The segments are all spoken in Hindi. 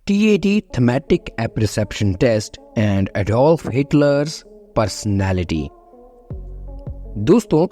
TAT Thematic Apperception Test and Adolf Hitler's Personality। दोस्तों,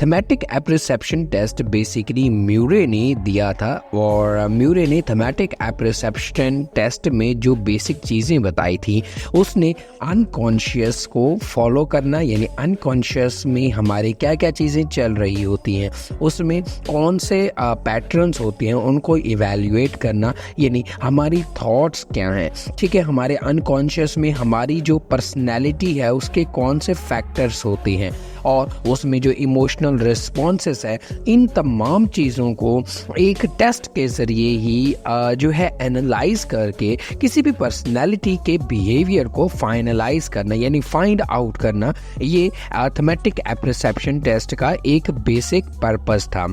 थीमेटिक एप्रिसेप्शन टेस्ट बेसिकली म्यूरे ने दिया था और म्यूरे ने थीमेटिक एप्रिसेप्शन टेस्ट में जो बेसिक चीज़ें बताई थी उसने अनकॉन्शियस को फॉलो करना, यानी अनकॉन्शियस में हमारे क्या क्या चीज़ें चल रही होती हैं, उसमें कौन से पैटर्न्स होते हैं उनको इवैल्यूएट करना, यानी हमारी थॉट्स क्या हैं, ठीक है, हमारे अनकॉन्शियस में हमारी जो पर्सनैलिटी है उसके कौन से फैक्टर्स होते हैं और उसमें जो इमोशनल रिस्पॉन्सेस है, इन तमाम चीज़ों को एक टेस्ट के ज़रिए ही जो है एनालाइज करके किसी भी पर्सनैलिटी के बिहेवियर को फाइनलाइज करना, यानी फाइंड आउट करना, ये थीमेटिक एप्रिसेप्शन टेस्ट का एक बेसिक पर्पस था।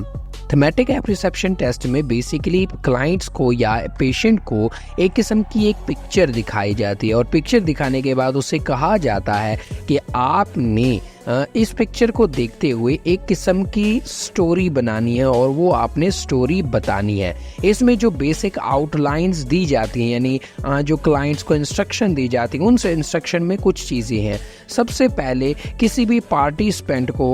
थीमेटिक एप्रिसेप्शन टेस्ट में बेसिकली क्लाइंट्स को या पेशेंट को एक किस्म की एक पिक्चर दिखाई जाती है और पिक्चर दिखाने के बाद उससे कहा जाता है कि आपने इस पिक्चर को देखते हुए एक किस्म की स्टोरी बनानी है और वो आपने स्टोरी बतानी है। इसमें जो बेसिक आउटलाइंस दी जाती हैं, यानी जो क्लाइंट्स को इंस्ट्रक्शन दी जाती हैं, उन इंस्ट्रक्शन में कुछ चीज़ें हैं। सबसे पहले किसी भी पार्टिसिपेंट को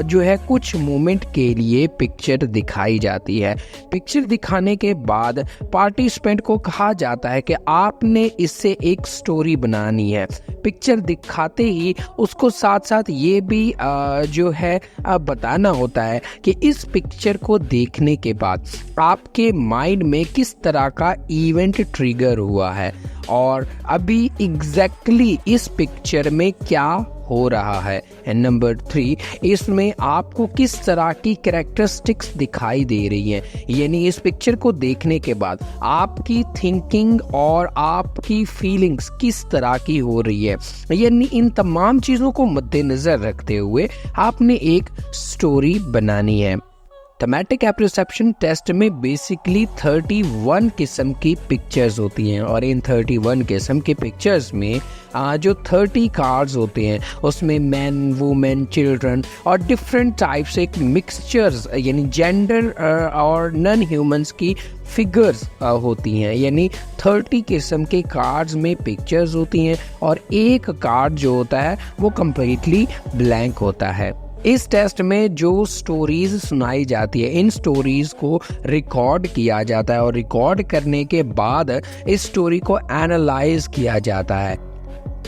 जो है कुछ मोमेंट के लिए पिक्चर दिखाई जाती है। पिक्चर दिखाने के बाद पार्टिसिपेंट को कहा जाता है कि आपने इससे एक स्टोरी बनानी है। पिक्चर दिखाते ही उसको साथ साथ ये भी जो है बताना होता है कि इस पिक्चर को देखने के बाद आपके माइंड में किस तरह का इवेंट ट्रिगर हुआ है और अभी एग्जैक्टली इस पिक्चर में क्या हो रहा है। एंड नंबर 3, इसमें आपको किस तरह की कैरेक्टरिस्टिक्स दिखाई दे रही हैं, यानी इस पिक्चर को देखने के बाद आपकी थिंकिंग और आपकी फीलिंग्स किस तरह की हो रही है, यानी इन तमाम चीज़ों को मद्देनज़र रखते हुए आपने एक स्टोरी बनानी है। थीमेटिक एप्रिसेप्शन टेस्ट में बेसिकली 31 किस्म की पिक्चर्स होती हैं और इन 31 किस्म के पिक्चर्स में जो 30 कार्ड्स होते हैं उसमें मैन, वुमेन, चिल्ड्रन और डिफरेंट टाइप्स एक मिक्सचर्स, यानी जेंडर और नॉन ह्यूमंस की फिगर्स होती हैं, यानी 30 किस्म के कार्ड्स में पिक्चर्स होती हैं और एक कार्ड जो होता है वो कम्प्लीटली ब्लैंक होता है। इस टेस्ट में जो स्टोरीज सुनाई जाती है, इन स्टोरीज को रिकॉर्ड किया जाता है और रिकॉर्ड करने के बाद इस स्टोरी को एनालाइज किया जाता है।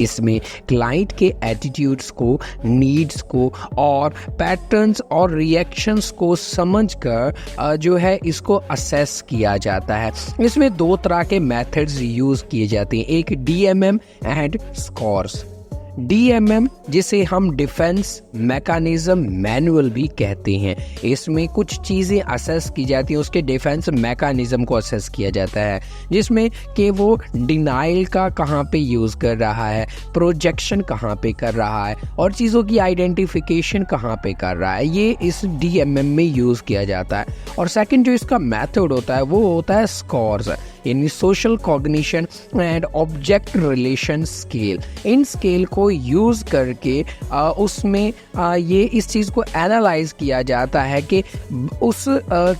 इसमें क्लाइंट के एटीट्यूड्स को, नीड्स को और पैटर्न्स और रिएक्शंस को समझकर जो है इसको असेस किया जाता है। इसमें 2 तरह के मेथड्स यूज़ किए जाते हैं, एक DMM एंड स्कोर्स। DMM जिसे हम डिफेंस मैकेनिज्म मैनुअल भी कहते हैं, इसमें कुछ चीज़ें असेस की जाती हैं, उसके डिफेंस मैकेनिज्म को असेस किया जाता है, जिसमें कि वो डिनाइल का कहाँ पे यूज़ कर रहा है, प्रोजेक्शन कहाँ पे कर रहा है और चीज़ों की आइडेंटिफिकेशन कहाँ पे कर रहा है, ये इस DMM में यूज़ किया जाता है। और सेकंड जो इसका मेथड होता है वो होता है स्कोर्स, यानी social cognition and object relation scale. In scale को यूज़ करके उसमें ये इस चीज़ को एनालाइज किया जाता है कि उस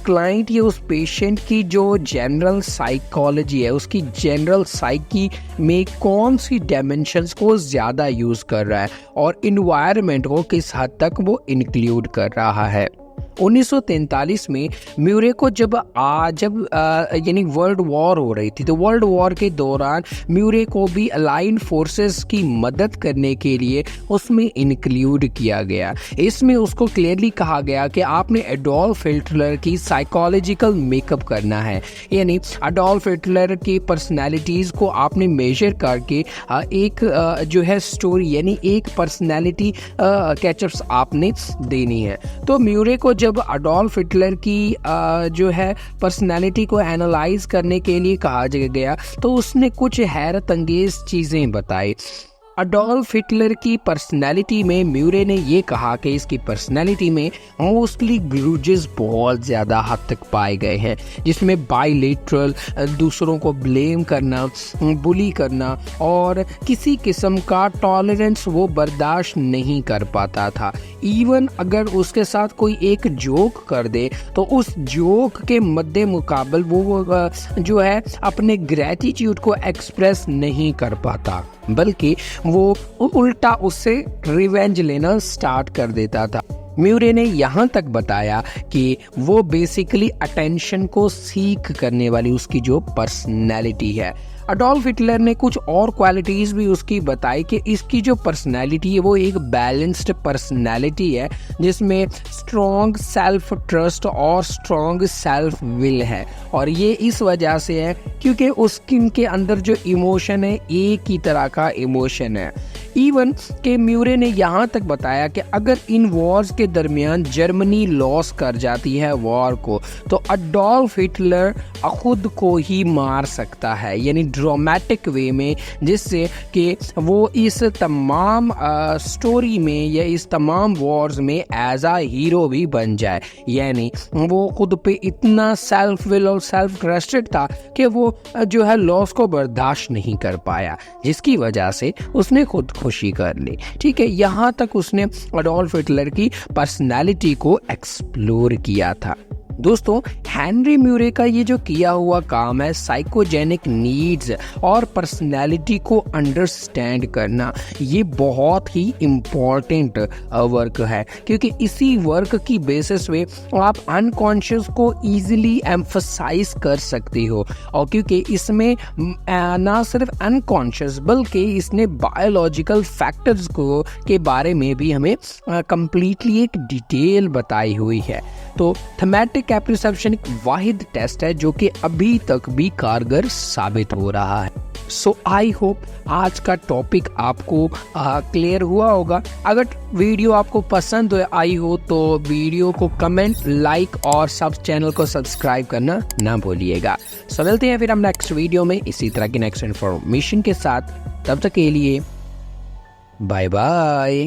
क्लाइंट या उस पेशेंट की जो जनरल साइकोलॉजी है, उसकी जनरल साइकी में कौन सी डायमेंशंस को ज़्यादा यूज़ कर रहा है और इन्वायरमेंट को किस हद तक वो इंक्लूड कर रहा है। 1943 में म्यूरे को जब यानी वर्ल्ड वॉर हो रही थी, तो वर्ल्ड वॉर के दौरान म्यूरे को भी अलाइंड फोर्सेस की मदद करने के लिए उसमें इंक्लूड किया गया। इसमें उसको क्लियरली कहा गया कि आपने एडोल्फ हिटलर की साइकोलॉजिकल मेकअप करना है, यानी एडोल्फ हिटलर की पर्सनैलिटीज़ को आपने मेजर करके एक जो है स्टोरी, यानी एक पर्सनैलिटी कैचअप्स आपने देनी है। तो म्यूरे को जब एडोल्फ हिटलर की जो है पर्सनालिटी को एनालाइज करने के लिए कहा गया तो उसने कुछ हैरत अंगेज चीज़ें बताई। अडोल्फ हिटलर की पर्सनैलिटी में म्यूरे ने ये कहा कि इसकी पर्सनैलिटी में मोस्टली ग्रूजेस बहुत ज़्यादा हद तक पाए गए हैं, जिसमें बाइलेटरल, दूसरों को ब्लेम करना, बुली करना और किसी किस्म का टॉलरेंस वो बर्दाश्त नहीं कर पाता था। इवन अगर उसके साथ कोई एक जोक कर दे तो उस जोक के मद्दे मुकाबल वो जो है अपने ग्रेटिट्यूड को एक्सप्रेस नहीं कर पाता, बल्कि वो उल्टा उससे रिवेंज लेना स्टार्ट कर देता था। म्यूरे ने यहाँ तक बताया कि वो बेसिकली अटेंशन को सीख करने वाली उसकी जो पर्सनैलिटी है। अडोल्फ हिटलर ने कुछ और क्वालिटीज़ भी उसकी बताई कि इसकी जो पर्सनैलिटी है वो एक बैलेंस्ड पर्सनैलिटी है, जिसमें स्ट्रॉन्ग सेल्फ ट्रस्ट और स्ट्रॉन्ग सेल्फ विल है। और ये इस वजह से है क्योंकि उसके अंदर जो इमोशन है एक ही तरह का इमोशन है। इवन के म्यूरे ने यहाँ तक बताया कि अगर इन वॉर्स के दरमियान जर्मनी लॉस कर जाती है वॉर को, तो अडोल्फ हिटलर खुद को ही मार सकता है, यानी ड्रामेटिक वे में, जिससे कि वो इस तमाम स्टोरी में या इस तमाम वॉर्स में एज आ हीरो भी बन जाए। यानी वो खुद पे इतना सेल्फ विल और सेल्फ ट्रस्टेड था कि वो जो है लॉस को बर्दाश्त नहीं कर पाया, जिसकी वजह से उसने खुद खुशी कर ली। ठीक है, यहाँ तक उसने अडोल्फ हिटलर की पर्सनैलिटी को एक्सप्लोर किया था। दोस्तों, हेनरी म्यूरे का ये जो किया हुआ काम है साइकोजेनिक नीड्स और पर्सनैलिटी को अंडरस्टैंड करना, ये बहुत ही इम्पॉर्टेंट वर्क है, क्योंकि इसी वर्क की बेसिस पे आप अनकॉन्शियस को इजीली एम्फसाइज कर सकते हो। और क्योंकि इसमें ना सिर्फ अनकॉन्शियस बल्कि इसने बायोलॉजिकल फैक्टर्स को के बारे में भी हमें कंप्लीटली एक डिटेल बताई हुई है। तो थीमेटिक एप्रिसेप्शन एक वाहिद टेस्ट है जो कि अभी तक भी कारगर साबित हो रहा है। सो आई होप आज का टॉपिक आपको क्लियर हुआ होगा। अगर वीडियो आपको पसंद आई हो तो वीडियो को कमेंट, लाइक और सब चैनल को सब्सक्राइब करना ना भूलिएगा। सो मिलते हैं फिर हम नेक्स्ट वीडियो में इसी तरह की नेक्स्ट इन्फॉर्मेशन के साथ। तब तक के लिए बाय बाय।